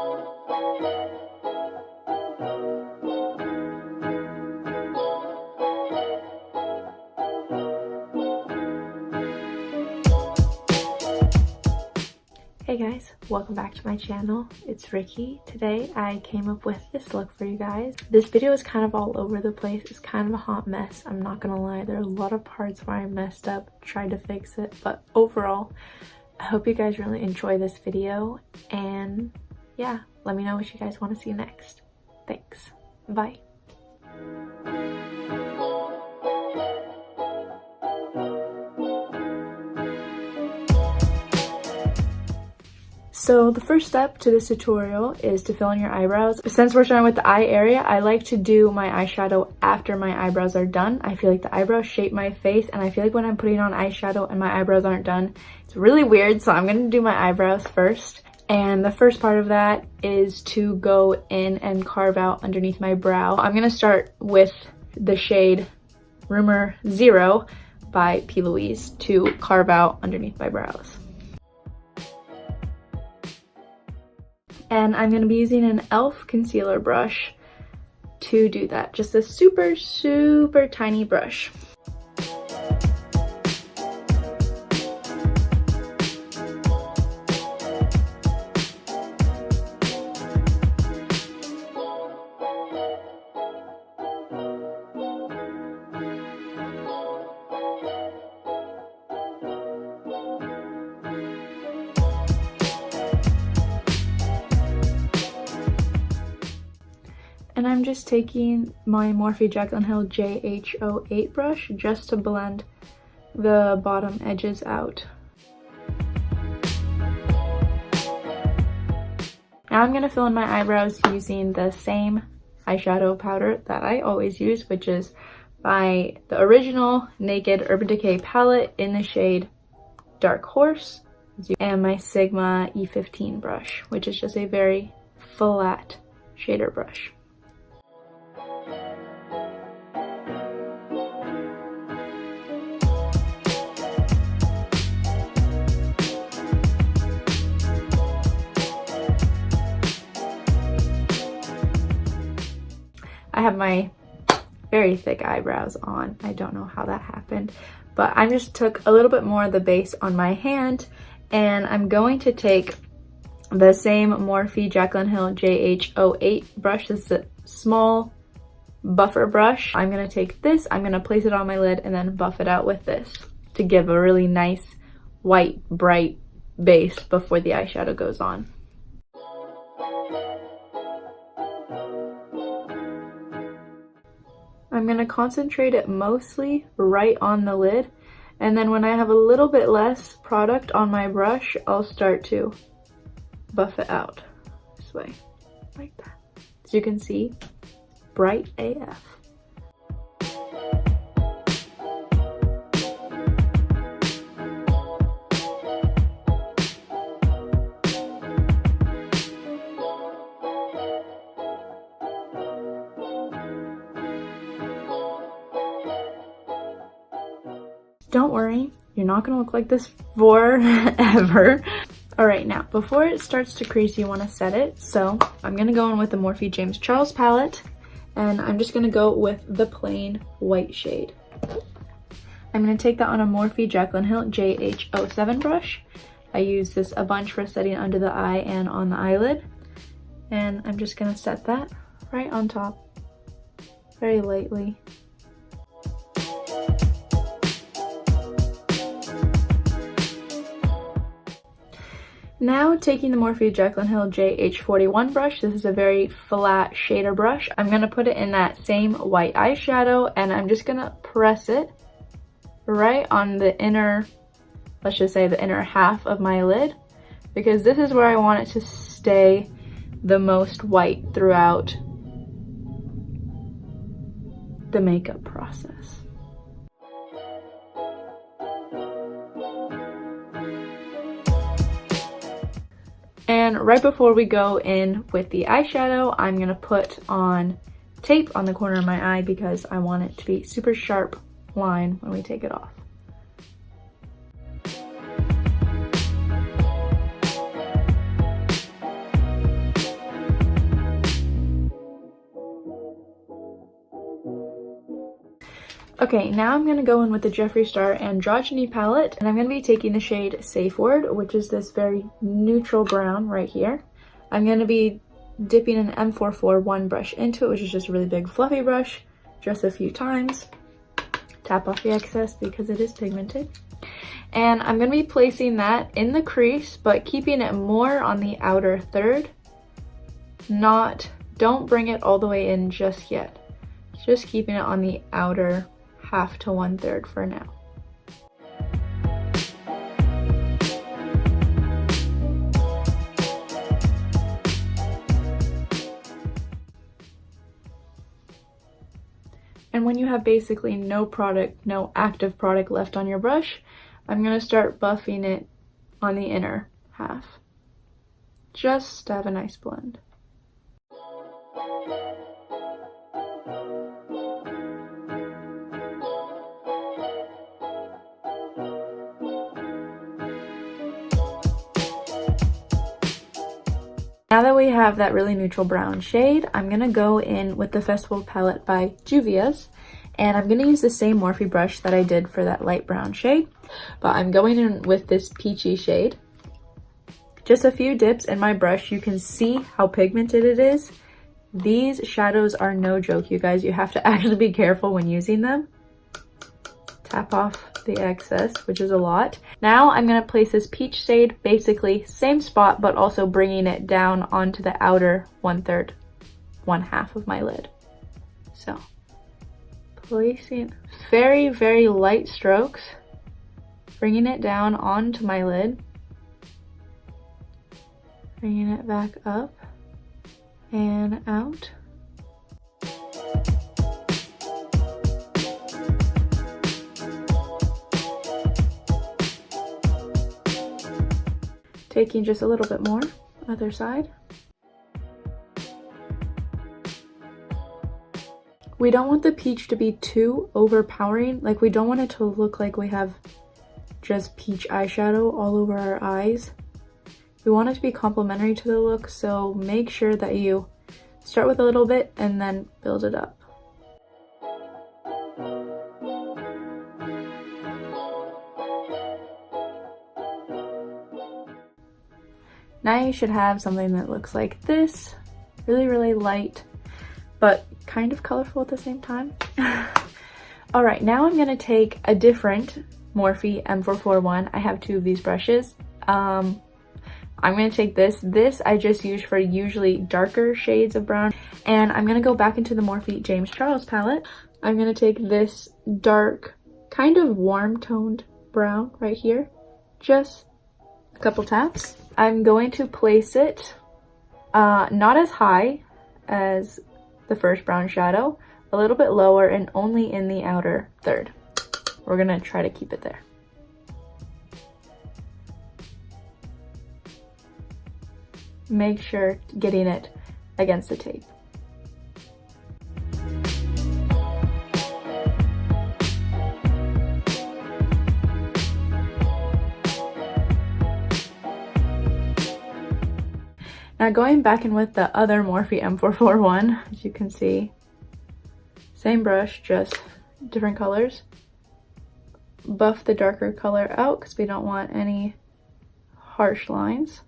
Hey guys, welcome back to my channel. It's Rickie. Today I came up with this look for you guys. This video is kind of all over the place. It's kind of a hot mess. I'm not gonna lie. There are a lot of parts where I messed up, tried to fix it, but overall, I hope you guys really enjoy this video. And yeah, let me know what you guys want to see next. Thanks. Bye. So the first step to this tutorial is to fill in your eyebrows. Since we're starting with the eye area, I like to do my eyeshadow after my eyebrows are done. I feel like the eyebrows shape my face, and I feel like when I'm putting on eyeshadow and my eyebrows aren't done, it's really weird. So I'm gonna do my eyebrows first. And the first part of that is to go in and carve out underneath my brow. I'm gonna start with the shade Rumour 0 by P.Louise to carve out underneath my brows. And I'm going to be using an E.L.F concealer brush to do that. Just a super, super tiny brush. And I'm just taking my Morphe Jaclyn JH08 brush just to blend the bottom edges out. Now I'm going to fill in my eyebrows using the same eyeshadow powder that I always use, which is by the original Naked Urban Decay palette in the shade Dark Horse, and my Sigma E15 brush, which is just a very flat shader brush. I have my very thick eyebrows on. I don't know how that happened, but I just took a little bit more of the base on my hand, and I'm going to take the same Morphe Jaclyn JH08 brush. This is a small buffer brush. I'm going to take this, I'm going to place it on my lid and then buff it out with this to give a really nice white bright base before the eyeshadow goes on. I'm going to concentrate it mostly right on the lid, and then when I have a little bit less product on my brush, I'll start to buff it out this way, like that. As you can see, bright AF. Don't worry, you're not gonna look like this forever. All right, now, before it starts to crease, you wanna set it. So I'm gonna go in with the Morphe James Charles palette, and I'm just gonna go with the plain white shade. I'm gonna take that on a Morphe Jaclyn JH07 brush. I use this a bunch for setting under the eye and on the eyelid. And I'm just gonna set that right on top, very lightly. Now taking the Morphe Jaclyn JH41 brush, this is a very flat shader brush. I'm going to put it in that same white eyeshadow, and I'm just going to press it right on the inner, let's just say the inner half of my lid, because this is where I want it to stay the most white throughout the makeup process. And right before we go in with the eyeshadow, I'm going to put on tape on the corner of my eye because I want it to be super sharp line when we take it off. Okay, now I'm going to go in with the Jeffree Star Androgyny palette, and I'm going to be taking the shade Safe Word, which is this very neutral brown right here. I'm going to be dipping an M441 brush into it, which is just a really big fluffy brush, just a few times. Tap off the excess because it is pigmented. And I'm going to be placing that in the crease, but keeping it more on the outer third. Don't bring it all the way in just yet. Just keeping it on the outer half to 1/3 for now. And when you have basically no active product left on your brush, I'm going to start buffing it on the inner half, just to have a nice blend. Now that we have that really neutral brown shade, I'm going to go in with the Festival palette by Juvia's, and I'm going to use the same Morphe brush that I did for that light brown shade, but I'm going in with this peachy shade. Just a few dips in my brush. You can see how pigmented it is. These shadows are no joke, you guys. You have to actually be careful when using them. Tap off the excess, which is a lot. Now I'm going to place this peach shade, basically same spot, but also bringing it down onto the outer 1/3, 1/2 of my lid. So placing very, very light strokes, bringing it down onto my lid, bringing it back up and out. Taking just a little bit more, other side. We don't want the peach to be too overpowering. Like, we don't want it to look like we have just peach eyeshadow all over our eyes. We want it to be complementary to the look, so make sure that you start with a little bit and then build it up. Now you should have something that looks like this. Really, really light, but kind of colorful at the same time. All right, now I'm gonna take a different Morphe M441. I have two of these brushes. I'm gonna take this. This I just use for usually darker shades of brown. And I'm gonna go back into the Morphe James Charles palette. I'm gonna take this dark, kind of warm toned brown right here. Just a couple taps. I'm going to place it not as high as the first brown shadow, a little bit lower and only in the outer third. We're gonna try to keep it there. Make sure getting it against the tape. Now going back in with the other Morphe M441, as you can see, same brush, just different colors. Buff the darker color out because we don't want any harsh lines.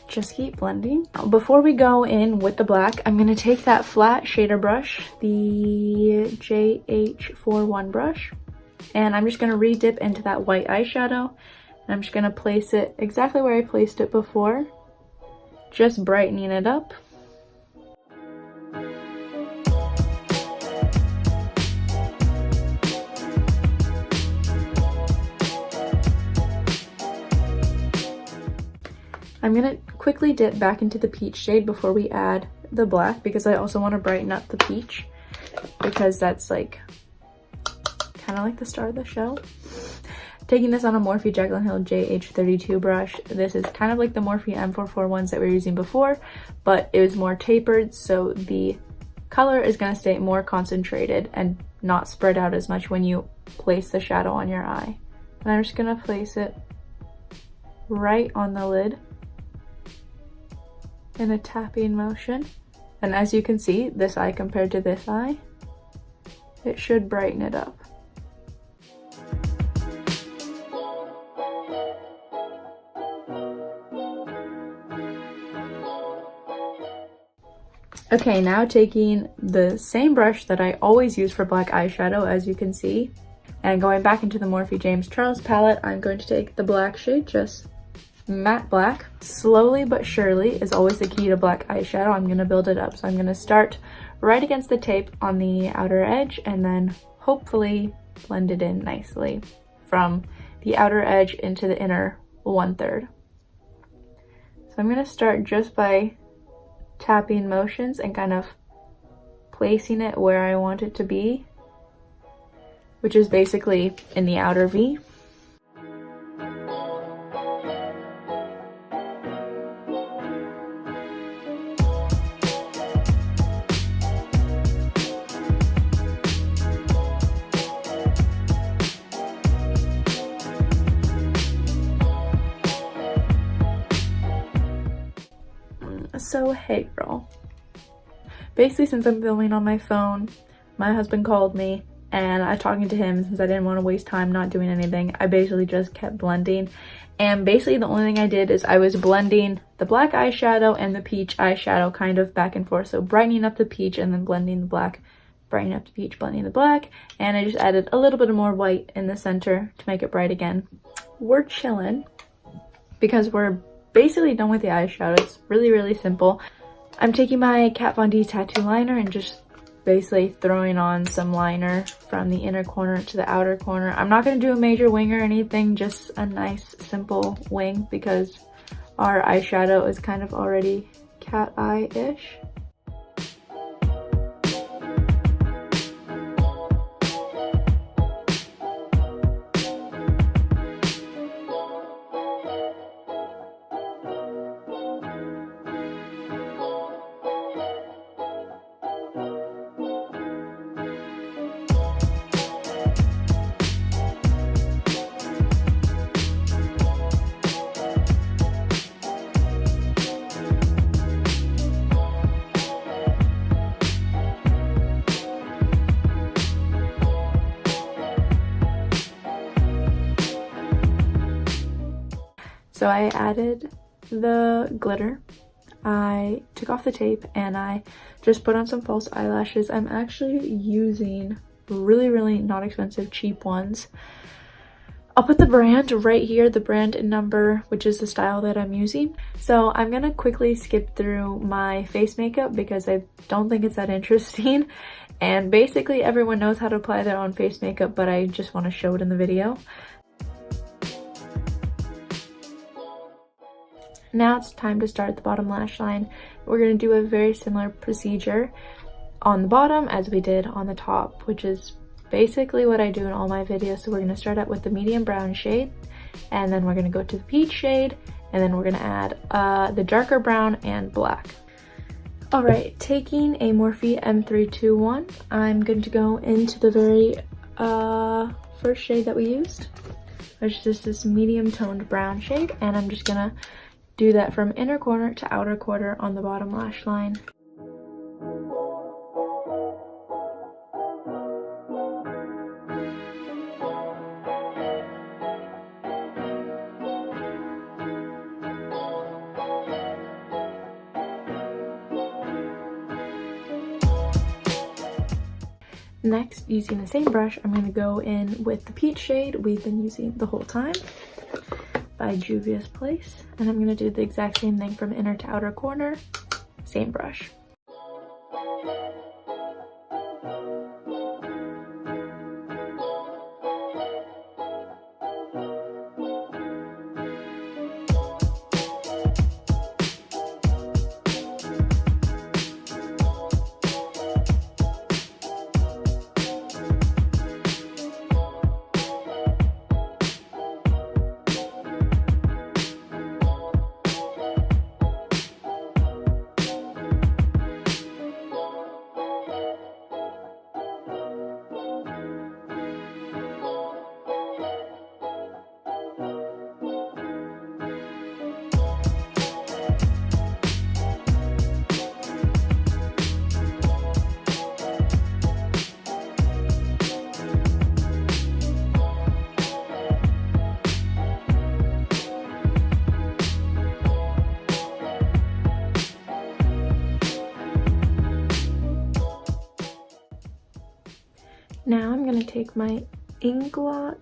Just keep blending. Before we go in with the black, I'm going to take that flat shader brush, the JH41 brush, and I'm just going to re-dip into that white eyeshadow, and I'm just going to place it exactly where I placed it before, just brightening it up. I'm going to quickly dip back into the peach shade before we add the black, because I also want to brighten up the peach, because that's like kind of like the star of the show. taking this on a Morphe Jaclyn Hill JH32 brush. This is kind of like the Morphe M441 ones that we were using before, but it was more tapered, so the color is going to stay more concentrated and not spread out as much when you place the shadow on your eye. And I'm just going to place it right on the lid in a tapping motion. And as you can see, this eye compared to this eye, it should brighten it up. Okay, now taking the same brush that I always use for black eyeshadow, as you can see, and going back into the Morphe James Charles palette, I'm going to take the black shade, just matte black. Slowly but surely is always the key to black eyeshadow. I'm going to build it up. So I'm going to start right against the tape on the outer edge and then hopefully blend it in nicely from the outer edge into the inner 1/3. So I'm going to start just by tapping motions and kind of placing it where I want it to be, which is basically in the outer V. So hey girl, basically since I'm filming on my phone, my husband called me and I was talking to him. Since I didn't want to waste time not doing anything, I basically just kept blending, and basically the only thing I did is I was blending the black eyeshadow and the peach eyeshadow kind of back and forth, so brightening up the peach and then blending the black, brightening up the peach, blending the black, and I just added a little bit more white in the center to make it bright again. We're chilling because we're basically done with the eyeshadow. It's really simple. I'm taking my Kat Von D tattoo liner and just basically throwing on some liner from the inner corner to the outer corner. I'm not going to do a major wing or anything, just a nice simple wing because our eyeshadow is kind of already cat eye-ish. So I added the glitter, I took off the tape, and I just put on some false eyelashes. I'm actually using really not expensive, cheap ones. I'll put the brand right here, the brand and number, which is the style that I'm using. So I'm gonna quickly skip through my face makeup because I don't think it's that interesting. And basically everyone knows how to apply their own face makeup, but I just want to show it in the video. Now it's time to start the bottom lash line. We're going to do a very similar procedure on the bottom as we did on the top, which is basically what I do in all my videos. So we're going to start out with the medium brown shade, and then we're going to go to the peach shade, and then we're going to add the darker brown and black. Alright, taking a Morphe M321, I'm going to go into the very first shade that we used, which is this medium toned brown shade, and I'm just going to do that from inner corner to outer corner on the bottom lash line. Next, using the same brush, I'm going to go in with the peach shade we've been using the whole time by Juvia's Place, and I'm going to do the exact same thing from inner to outer corner, same brush. gonna take my Inglot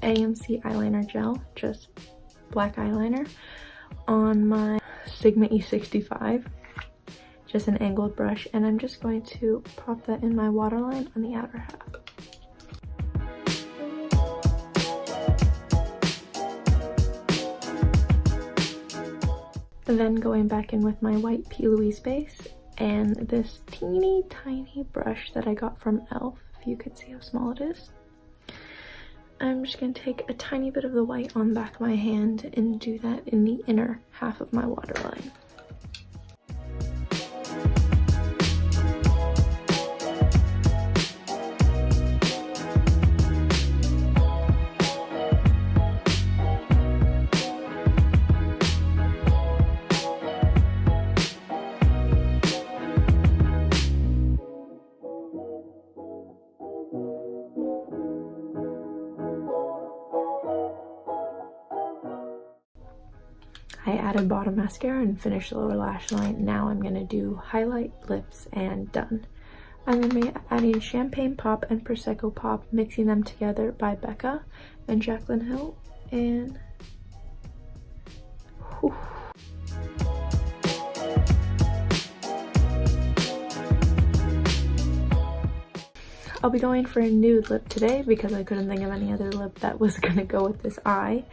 AMC eyeliner gel, just black eyeliner, on my Sigma E65, just an angled brush, and I'm just going to pop that in my waterline on the outer half. And then going back in with my white P.Louise base and this teeny tiny brush that I got from E.L.F, if you could see how small it is. I'm just going to take a tiny bit of the white on the back of my hand and do that in the inner half of my waterline. I added bottom mascara and finished the lower lash line. Now I'm going to do highlight, lips, and done. I'm going to be adding Champagne Pop and Prosecco Pop, mixing them together by Becca and Jaclyn Hill. And whew. I'll be going for a nude lip today because I couldn't think of any other lip that was going to go with this eye.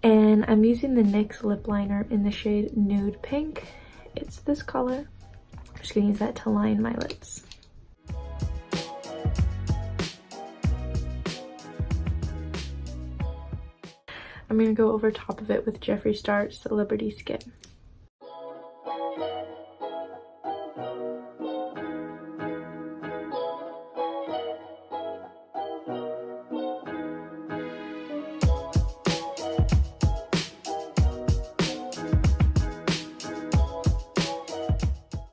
And I'm using the NYX lip liner in the shade Nude Pink. It's this color. I'm just gonna use that to line my lips. I'm gonna go over top of it with Jeffree Star Celebrity Skin.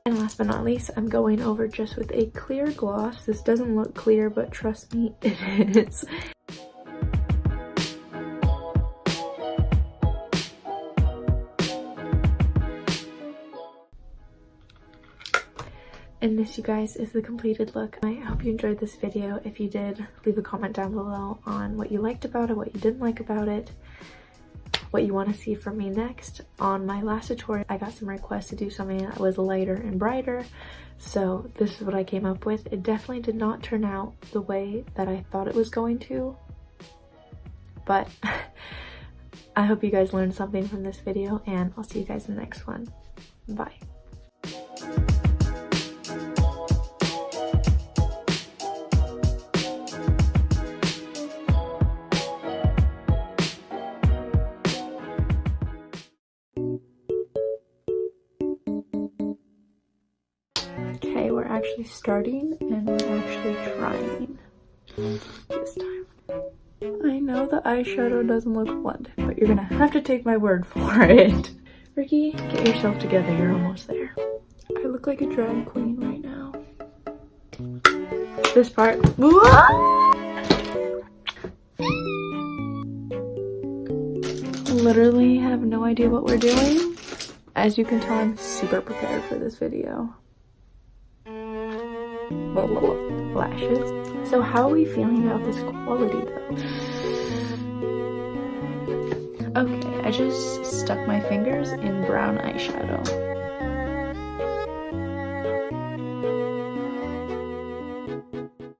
And last but not least, I'm going over just with a clear gloss. This doesn't look clear, but trust me, it is. And this, you guys, is the completed look. I hope you enjoyed this video. If you did, leave a comment down below on what you liked about it, what you didn't like about it, what you want to see from me next. On my last tutorial, I got some requests to do something that was lighter and brighter, so this is what I came up with. It definitely did not turn out the way that I thought it was going to, but I hope you guys learned something from this video, and I'll see you guys in the next one. Bye. Okay, we're actually starting and we're actually trying this time. I know the eyeshadow doesn't look blended, but you're gonna have to take my word for it. Rickie, get yourself together, you're almost there. I look like a drag queen right now. This part. Literally have no idea what we're doing. As you can tell, I'm super prepared for this video. Lashes. So how are we feeling about this quality though? Okay, I just stuck my fingers in brown eyeshadow.